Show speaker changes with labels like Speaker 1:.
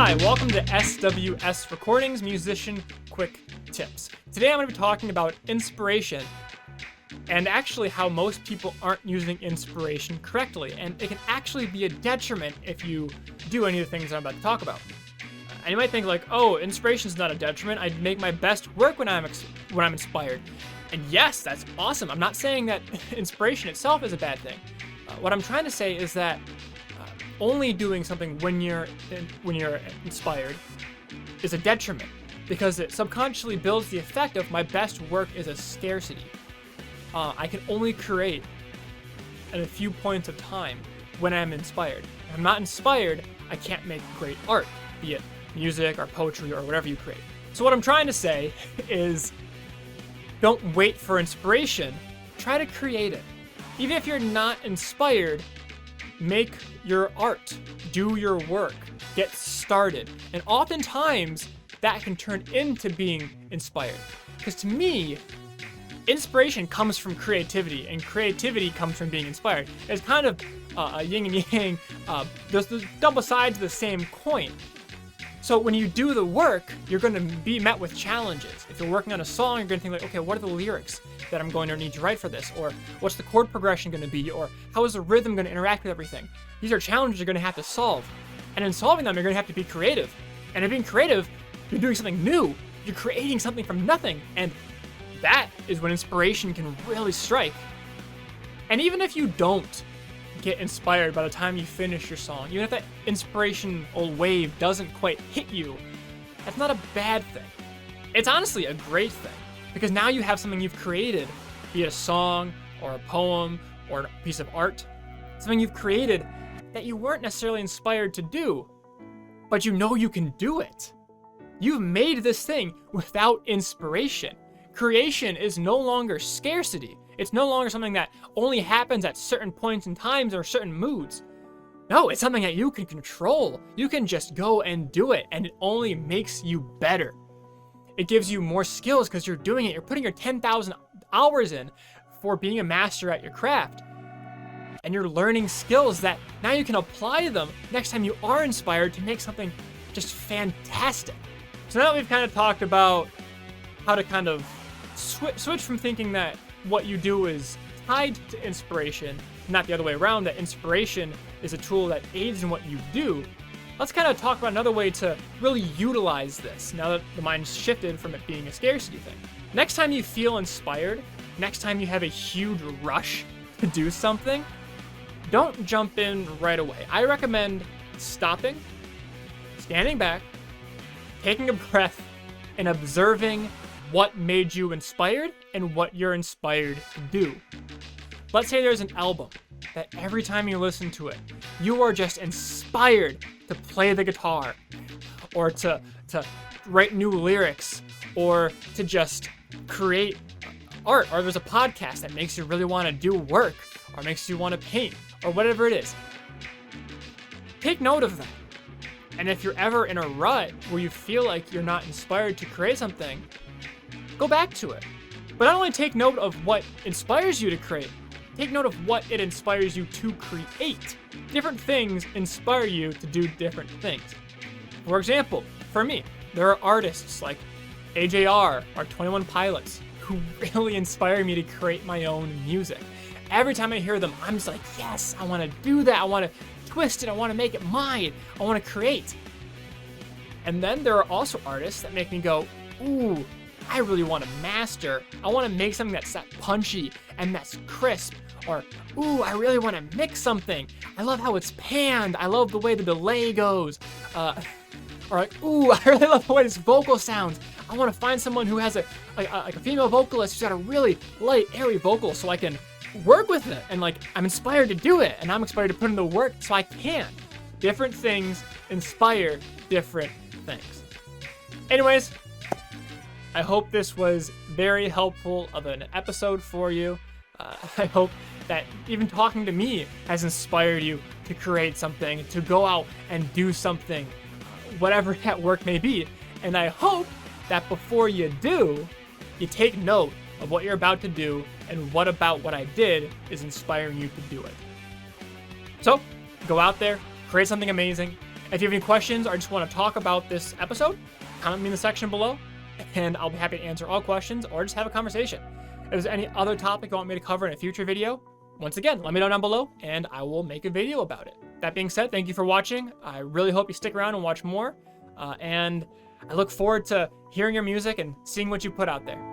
Speaker 1: Hi, welcome to SWS Recordings Musician Quick Tips. Today I'm going to be talking about inspiration and actually how most people aren't using inspiration correctly, and it can actually be a detriment if you do any of the things I'm about to talk about. And you might think like, oh, inspiration is not a detriment. I make my best work when I'm inspired. And yes, that's awesome. I'm not saying that inspiration itself is a bad thing. What I'm trying to say is that only doing something when you're inspired is a detriment, because it subconsciously builds the effect of my best work is a scarcity. I can only create at a few points of time when I'm inspired. If I'm not inspired, I can't make great art, be it music or poetry or whatever you create. So what I'm trying to say is, don't wait for inspiration, try to create it. Even if you're not inspired, make your art, do your work, get started. And oftentimes that can turn into being inspired. Because to me, inspiration comes from creativity, and creativity comes from being inspired. It's kind of a yin and yang. There's the double sides of the same coin. So when you do the work, you're going to be met with challenges. If you're working on a song, you're going to think like, okay, what are the lyrics that I'm going to need to write for this? Or what's the chord progression going to be? Or how is the rhythm going to interact with everything? These are challenges you're going to have to solve. And in solving them, you're going to have to be creative. And in being creative, you're doing something new. You're creating something from nothing. And that is when inspiration can really strike. And even if you don't get inspired by the time you finish your song, even if that inspirational wave doesn't quite hit you, that's not a bad thing. It's honestly a great thing, because now you have something you've created, be it a song or a poem or a piece of art, something you've created that you weren't necessarily inspired to do, but you know you can do it. You've made this thing without inspiration. Creation is no longer scarcity. It's no longer something that only happens at certain points in times or certain moods. No, it's something that you can control. You can just go and do it, and it only makes you better. It gives you more skills because you're doing it. You're putting your 10,000 hours in for being a master at your craft. And you're learning skills that now you can apply them next time you are inspired to make something just fantastic. So now that we've kind of talked about how to kind of switch from thinking that what you do is tied to inspiration, not the other way around, that inspiration is a tool that aids in what you do, let's kind of talk about another way to really utilize this now that the mind's shifted from it being a scarcity thing. Next time you feel inspired, next time you have a huge rush to do something, don't jump in right away. I recommend stopping, standing back, taking a breath, and observing what made you inspired and what you're inspired to do. Let's say there's an album that every time you listen to it, you are just inspired to play the guitar, or to write new lyrics, or to just create art, or there's a podcast that makes you really want to do work, or makes you want to paint, or whatever it is. Take note of that. And if you're ever in a rut where you feel like you're not inspired to create something, go back to it. But not only take note of what inspires you to create, take note of what it inspires you to create. Different things inspire you to do different things. For example, for me, there are artists like AJR or 21 Pilots who really inspire me to create my own music. Every time I hear them, I'm just like, yes, I want to do that. I want to twist it. I want to make it mine. I want to create. And then there are also artists that make me go, ooh, I really want to master. I want to make something that's that punchy and that's crisp. Or, ooh, I really want to mix something. I love how it's panned. I love the way the delay goes. Or like, ooh, I really love the way this vocal sounds. I want to find someone who has like a female vocalist who's got a really light, airy vocal so I can work with it. And like, I'm inspired to do it. And I'm inspired to put in the work so I can. Different things inspire different things. Anyways, I hope this was very helpful of an episode for you. I hope that even talking to me has inspired you to create something, to go out and do something, whatever that work may be. And I hope that before you do, you take note of what you're about to do and what about what I did is inspiring you to do it. So go out there, create something amazing, If you have any questions or just want to talk about this episode, comment me in the section below, and I'll be happy to answer all questions or just have a conversation. If there's any other topic you want me to cover in a future video, once again, let me know down below and I will make a video about it. That being said, thank you for watching. I really hope you stick around and watch more. And I look forward to hearing your music and seeing what you put out there.